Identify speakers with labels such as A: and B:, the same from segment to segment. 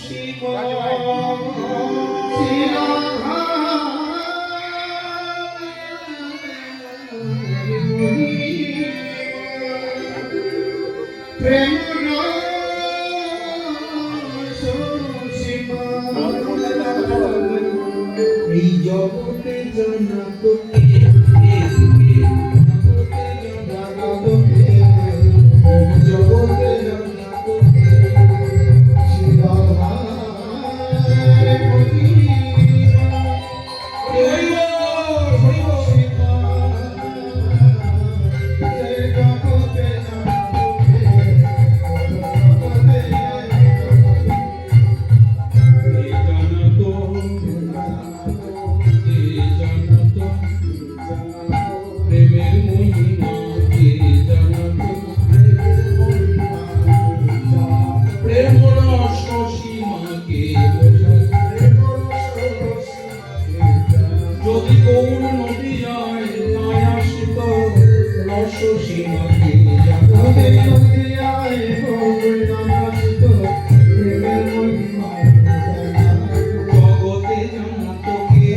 A: এই জগতে জানা তো জগতে জানা তো যদি গৌর নদী যায় মায়াসিত রস সীমাকে জগতে নদী যায় গৌর নামাসিত প্রেমের মহিমা জগতে জানত কে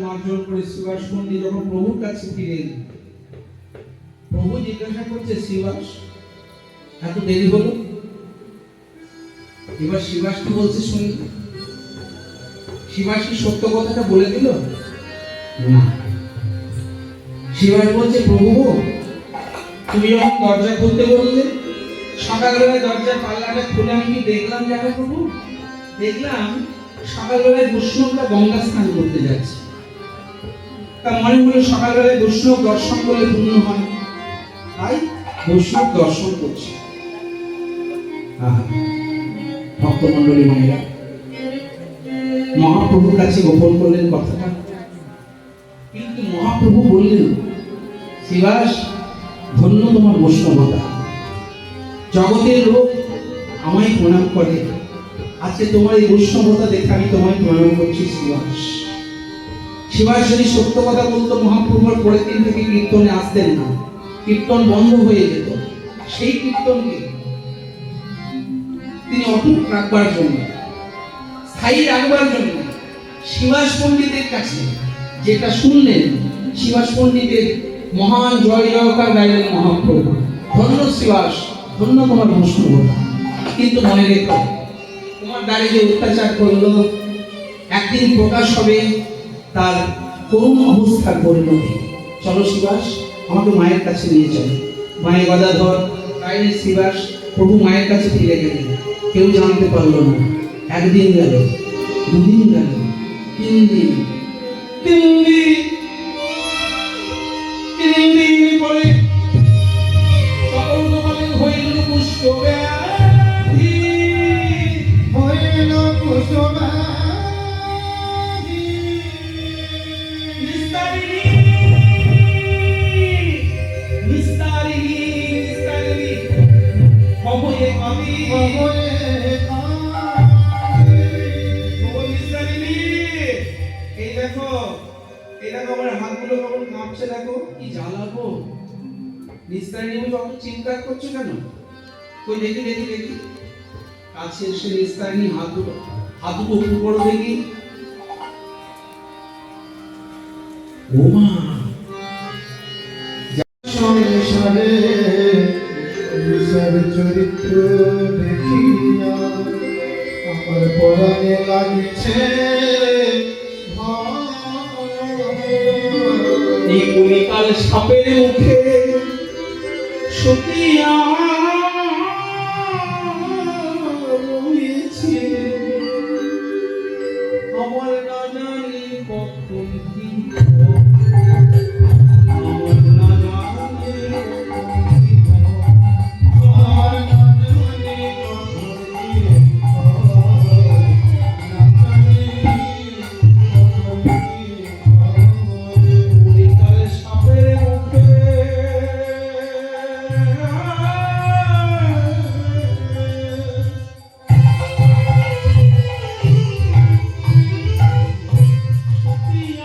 A: মার্জন করে শিবাস পণ্ডিত যখন প্রভুর কাছে ফিরে এলেন, প্রভু জিজ্ঞাসা করছে, শিবাস এত দেরি হলো? এবার শিবাস কি বলছে শুনি। শিবাস কি সত্য কথাটা বলে দিল? না। শিবাস বলছে, প্রভু তুমি যখন দরজা খুলতে বললে, সকালবেলায় দরজার পাল্লাটা খুলে আমি কি দেখলাম জানো প্রভু? দেখলাম সকালবেলায় বৈষ্ণবরা গঙ্গা স্নান করতে যাচ্ছে। তা মনে হলো সকালবেলায় বৈষ্ণব দর্শন করলে পুণ্য হয়, তাই বৈষ্ণব দর্শন করছে। ভক্তমন্ডলী মহিলা মহাপ্রভুর কাছে গোপন করলেন কথাটা, কিন্তু মহাপ্রভু বললেন, শিবাস ধন্য তোমার বৈষ্ণবতা, জগতের লোক আমায় প্রণাম করে, আজকে তোমার এই বৈষ্ণবতা দেখে আমি তোমায় প্রণাম করছি শিবাস। শিবাস যদি সত্য কথা বলতো, মহাপ্রভুর পরের দিন থেকে কীর্তনে আসতেন না, কীর্তন বন্ধ হয়ে যেত। সেই কীর্তনকে তিনি অটুট রাখবার জন্য, স্থায়ী রাখবার জন্য শিবাস পণ্ডিতের কাছে যেটা শুনলেন, শিবাস পণ্ডিতের মহান জয় জয়কার গাইলেন মহাপ্রভু। ধন্য শিবাস, ধন্য তোমার বৈষ্ণবতা, কিন্তু মনে রেখো তোমার দ্বারে যে অত্যাচার করলো, একদিন প্রকাশ হবে তার করুণ অবস্থার পরিণতি। চলো শিবাস, আমাকে মায়ের কাছে নিয়ে চলো। মায়ের গদাধর তাই শিবাস প্রভু মায়ের কাছে ফিরে গেলেন। কেউ জানতে পারলো না। একদিন গেল, দুদিন গেল, 3 দিন, 3 দিন, 3 দিন পরে সকল হইল পুষ্প ব্যাধি,
B: হইল কুসুমাধি।
A: নিস্তারিণী, নিস্তারিণী, নিস্তারিণী, ভবয়ে কবি,
B: ভবয়ে
A: এই দেখো আমার হাতগুলো কেমন কাঁপছে, দেখো কি জ্বালাবো। নিস্তারিণী বলে অত চিন্তা করছো কেন? কই দেখি দেখি দেখি, কাছে এসে নিস্তারিণী হাতগুলো উপর করো দেখি। ও মা,
B: সংসারে বিষাদ চরিত্র দেখিয়া আমার পরাণে লাগিছে
A: এই কলিকাল সাপের মুখে সতিয়া রয়েছে। আমার না জানি কখন কি হবে, আমার না জানি কখন কি হবে, আমার না জানি কখন কি হবে, না জানি কখন কি হবে। কলিকাল সাপের মুখে সতিয়া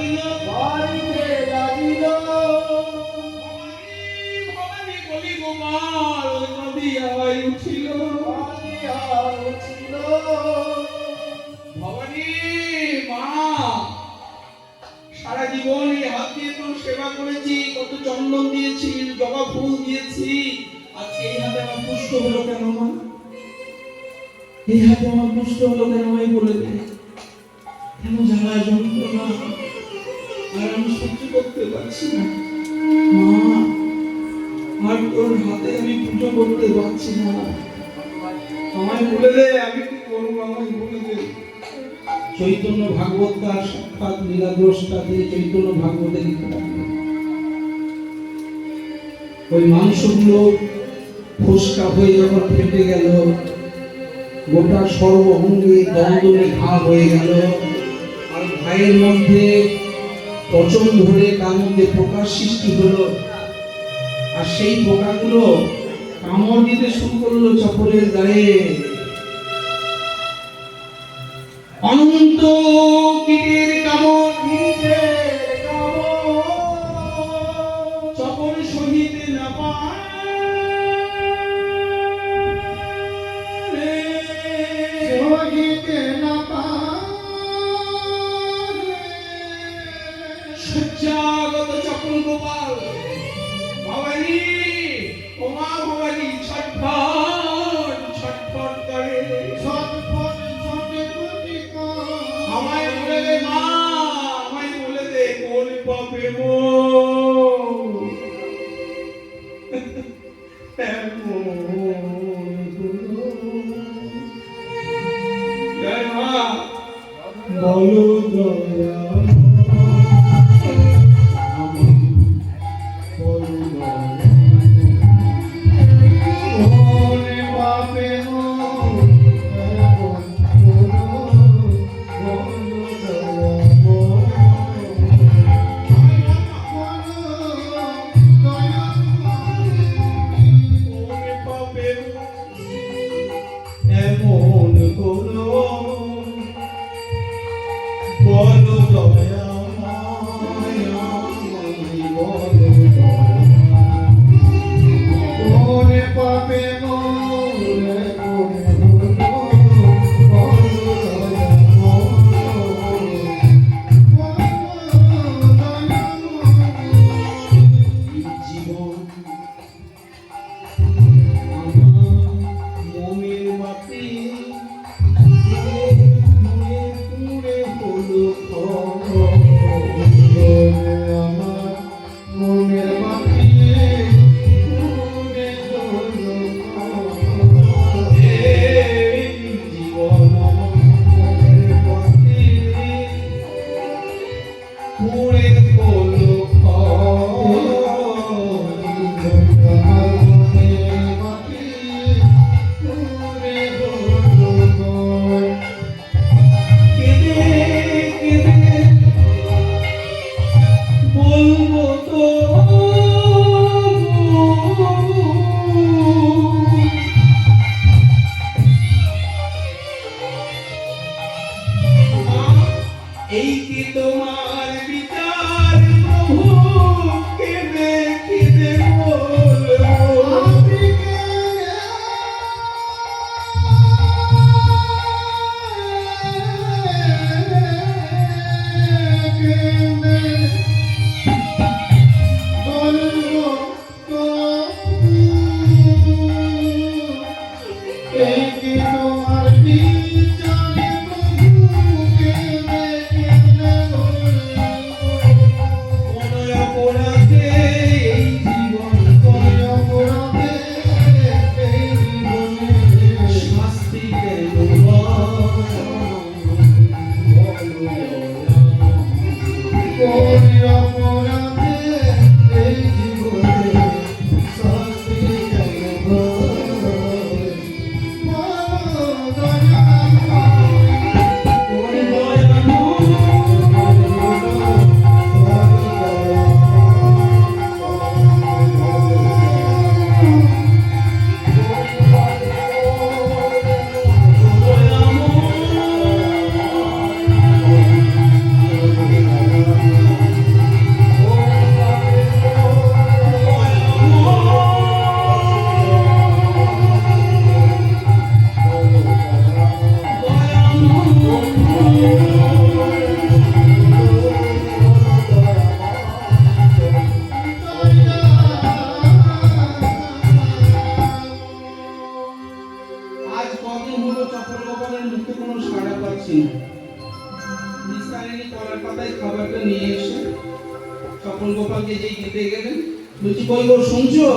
A: লাগিল
B: বাড়িতে লাগিল
A: ভবানী বলি গোপাল নদিয়ায় উঠিল
B: বাড়িয়া উঠিল
A: ভবানী মা সারা জীবন এই হাত দিয়ে তোর সেবা করেছি, কত চন্দন দিয়েছি, জবা ফুল দিয়েছি, আজকে এই হাতে আমার পুষ্ট হলো কেন মা? এই হাতে আমার পুষ্ট হলো কেন আমি বলে দে। কেন জ্বালা যন্ত্রণা আর আমি সহ্য করতে পারছি না মা, আর তোর হাতে আমি পুজো করতে পারছি না, আমায় বলে দে আমি কি করবো, আমায় বলে দে। চৈতন্য ভাগবত তার সাক্ষাৎ লীলাদ্রষ্টাতে চৈতন্য ভাগবতে লিখে রাখবে। ওই মাংসগুলো ফোসকা হয়ে যখন ফেটে গেল, গোটা সর্বভঙ্গে দন্দনে ঘা হয়ে গেল, আর ঘায়ের মধ্যে পচন ধরে তার মধ্যে পোকার সৃষ্টি হলো, আর সেই পোকাগুলো কামড় দিতে শুরু করলো চপলের গায়ে। অনন্ত কীটের কামড়, চপল সহিতে না পারে,
B: সহিতে না পারে
A: সজ্জাগত চপল গোপাল ভবানী, ও মা ভবানী ছটফট ছটফট করে।
B: ছটফট ছটফটি করে
A: আমায় বলে দে মা, আমায় বলে দে কোন পাপে মো জয় মা
B: বলো দয়া
A: এমন কোনো বলো দয়া
B: ওরে পাপে মোরে
A: জীবন মনের মাটি পুড়ে হলো
B: আমার মনের মাটি পুড়ে হলো
A: জীবন মনের মাটি পুড়ে হলো কেঁদে কেঁদে বলবো তো এই কি তোমার বিচার প্রভু, কেঁদে কেঁদে বলবো। তিনি কলার পাতায় খাবারটা নিয়ে এসে স্বপন গোপালকে যেই দিতে গেলেন, বলছি কই গো শুনছো?